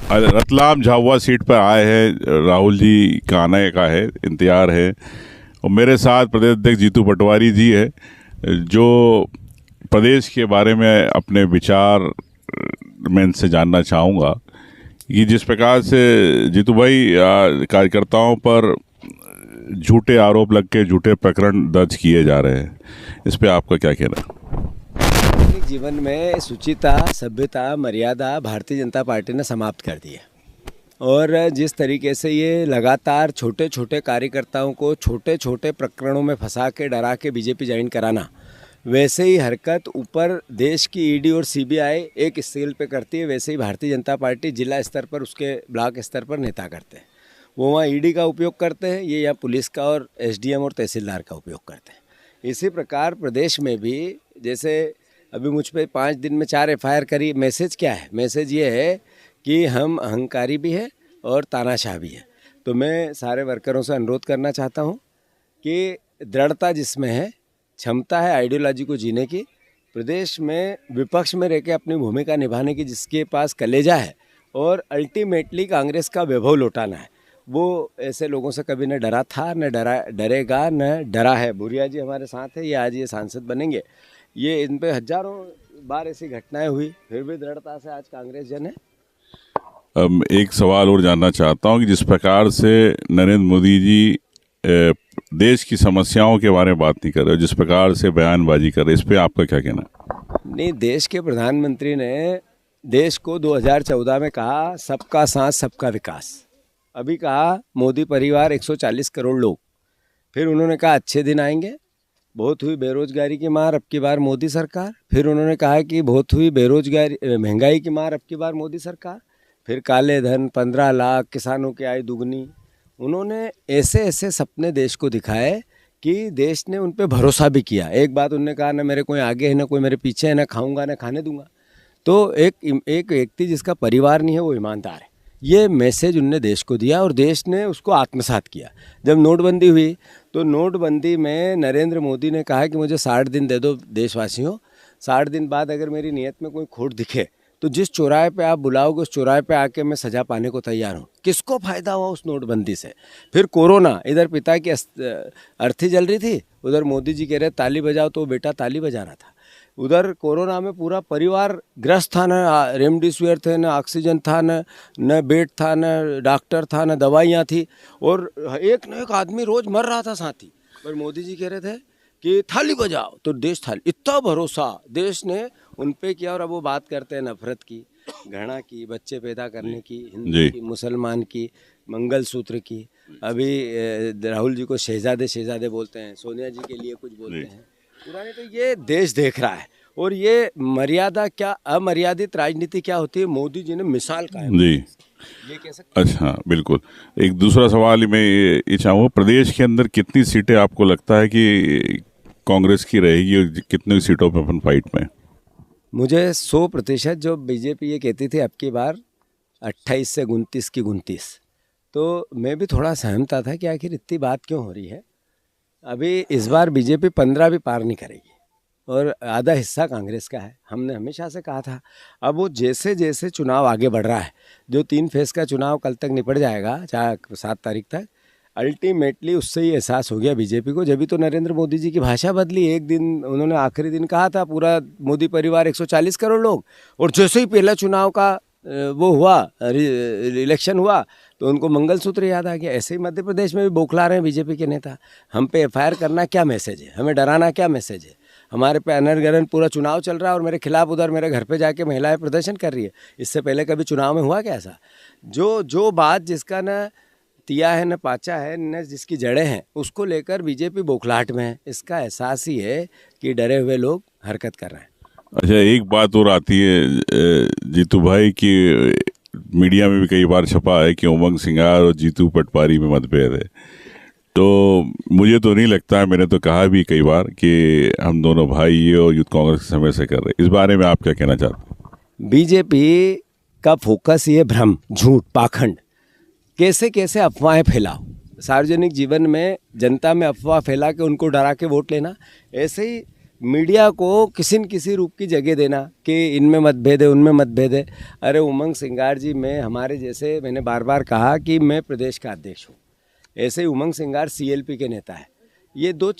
Ratlam Jhabua seat पर आए हैं। राहुल जी का आने का है इंतजार है और मेरे साथ प्रदेश अध्यक्ष जीतू पटवारी जी है, जो प्रदेश के बारे में अपने विचार मैं इनसे जानना चाहूँगा कि जिस प्रकार से जीतू भाई कार्यकर्ताओं पर झूठे आरोप लग के झूठे प्रकरण दर्ज किए जा रहे हैं, इस पे आपका क्या कहना है? जीवन में शुचिता, सभ्यता, मर्यादा भारतीय जनता पार्टी ने समाप्त कर दी है। और जिस तरीके से ये लगातार छोटे छोटे कार्यकर्ताओं को छोटे छोटे प्रकरणों में फंसा के डरा के बीजेपी ज्वाइन कराना, वैसे ही हरकत ऊपर देश की ईडी और सीबीआई एक स्केल पे करती है, वैसे ही भारतीय जनता पार्टी जिला स्तर पर, उसके ब्लॉक स्तर पर नेता करते हैं। वो वहाँ ईडी का उपयोग करते हैं, ये यहाँ पुलिस का और एसडीएम और तहसीलदार का उपयोग करते हैं। इसी प्रकार प्रदेश में भी जैसे अभी मुझ पे 5 दिन में 4 एफआईआर करी। मैसेज क्या है? मैसेज ये है कि हम अहंकारी भी है और तानाशाह भी है। तो मैं सारे वर्करों से अनुरोध करना चाहता हूँ कि दृढ़ता जिसमें है, क्षमता है आइडियोलॉजी को जीने की, प्रदेश में विपक्ष में रह के अपनी भूमिका निभाने की जिसके पास कलेजा है और अल्टीमेटली कांग्रेस का वैभव लौटाना है, वो ऐसे लोगों से कभी न डरा था, न डरेगा, न डरा है। भूरिया जी हमारे साथ है, ये आज ये सांसद बनेंगे। ये इन पे हजारों बार ऐसी घटनाएं हुई, फिर भी दृढ़ता से आज कांग्रेस जन है। एक सवाल और जानना चाहता हूं कि जिस प्रकार से नरेंद्र मोदी जी देश की समस्याओं के बारे में बात नहीं कर रहे, जिस प्रकार से बयानबाजी कर रहे, इस पे आपका क्या कहना है? नहीं, देश के प्रधानमंत्री ने देश को 2014 में कहा सबका साथ सबका विकास, अभी कहा मोदी परिवार 140 करोड़ लोग, फिर उन्होंने कहा अच्छे दिन आएंगे, बहुत हुई बेरोजगारी की मार, अब की बार मोदी सरकार, फिर उन्होंने कहा कि बहुत हुई बेरोजगारी महंगाई की मार, अब की बार मोदी सरकार, फिर काले धन 15 लाख, किसानों की आय दुगनी। उन्होंने ऐसे ऐसे सपने देश को दिखाए कि देश ने उन पे भरोसा भी किया। एक बात उन्होंने कहा, ना मेरे कोई आगे है ना कोई मेरे पीछे है, ना खाऊंगा ना खाने दूंगा। तो एक व्यक्ति जिसका परिवार नहीं है वो ईमानदार है, ये मैसेज उनने देश को दिया और देश ने उसको आत्मसात किया। जब नोटबंदी हुई तो नोटबंदी में नरेंद्र मोदी ने कहा कि मुझे 60 दिन दे दो देशवासियों, 60 दिन बाद अगर मेरी नीयत में कोई खोट दिखे तो जिस चौराहे पे आप बुलाओगे उस चौराहे पे आके मैं सजा पाने को तैयार हूँ। किसको फ़ायदा हुआ उस नोटबंदी से? फिर कोरोना, इधर पिता की अर्थी जल रही थी, उधर मोदी जी कह रहे ताली बजाओ तो बेटा ताली बजा रहा था। उधर कोरोना में पूरा परिवार ग्रस्त था, न रेमडेसिविर थे, न ऑक्सीजन था, न बेड था, न डॉक्टर था, न दवाइयाँ थी, और एक न एक आदमी रोज़ मर रहा था साथी। पर मोदी जी कह रहे थे कि थाली बजाओ तो देश थाली, इतना भरोसा देश ने उन पे किया। और अब वो बात करते हैं नफरत की, घृणा की, बच्चे पैदा करने की, हिंदू की, मुसलमान की, मंगलसूत्र की। अभी राहुल जी को शहजादे बोलते हैं, सोनिया जी के लिए कुछ बोलते हैं पुराने। तो ये देश देख रहा है और ये मर्यादा क्या, अमर्यादित राजनीति क्या होती है, मोदी जी ने मिसाल कायम जी। ये कह सकते। अच्छा, बिल्कुल। एक दूसरा सवाल मैं ये चाहूँगा, प्रदेश के अंदर कितनी सीटें आपको लगता है कि कांग्रेस की रहेगी और कितनी सीटों पर अपन फाइट में? मुझे 100% जो बीजेपी ये कहती थी अब की बार 28 से 29 की 29, तो मैं भी थोड़ा सहमता था कि आखिर इतनी बात क्यों हो रही है। अभी इस बार बीजेपी 15 भी पार नहीं करेगी और आधा हिस्सा कांग्रेस का है, हमने हमेशा से कहा था। अब वो जैसे जैसे चुनाव आगे बढ़ रहा है, जो 3 फेज़ का चुनाव कल तक निपट जाएगा, 7 तारीख तक, अल्टीमेटली उससे ही एहसास हो गया बीजेपी को। जब भी तो नरेंद्र मोदी जी की भाषा बदली। एक दिन उन्होंने आखिरी दिन कहा था पूरा मोदी परिवार 140 करोड़ लोग, और जैसे ही पहला चुनाव का वो हुआ, इलेक्शन हुआ, तो उनको मंगलसूत्र याद आ गया। ऐसे ही मध्य प्रदेश में भी बौखला रहे हैं बीजेपी के नेता। हम पे एफआईआर करना क्या मैसेज है, हमें डराना क्या मैसेज है? हमारे पे अनर्गलन पूरा चुनाव चल रहा है और मेरे खिलाफ उधर मेरे घर पे जाके महिलाएं प्रदर्शन कर रही है। इससे पहले कभी चुनाव में हुआ क्या ऐसा? जो बात जिसका न तिया है न पाचा है न जिसकी जड़ें हैं, उसको लेकर बीजेपी बौखलाहट में है। इसका एहसास ही है कि डरे हुए लोग हरकत कर रहे हैं। अच्छा, एक बात और आती है जीतू भाई की मीडिया में भी कई बार छपा है कि उमंग सिंगार और जीतू पटवारी में मतभेद है। तो मुझे तो नहीं लगता है, मैंने तो कहा भी कई बार कि हम दोनों भाई ये और यूथ कांग्रेस के समय से कर रहे हैं। इस बारे में आप क्या कहना चाहते हैं? बीजेपी का फोकस ये भ्रम, झूठ, पाखंड, कैसे कैसे अफवाहें फैलाओ, सार्वजनिक जीवन में जनता में अफवाह फैला के उनको डरा के वोट लेना। ऐसे ही मीडिया को किसी न किसी रूप की जगह देना कि इनमें मतभेद है, उनमें मतभेद है। अरे उमंग सिंगार जी में हमारे जैसे, मैंने बार बार कहा कि मैं प्रदेश का अध्यक्ष हूँ, ऐसे ही उमंग सिंगार CLP के नेता है। ये दो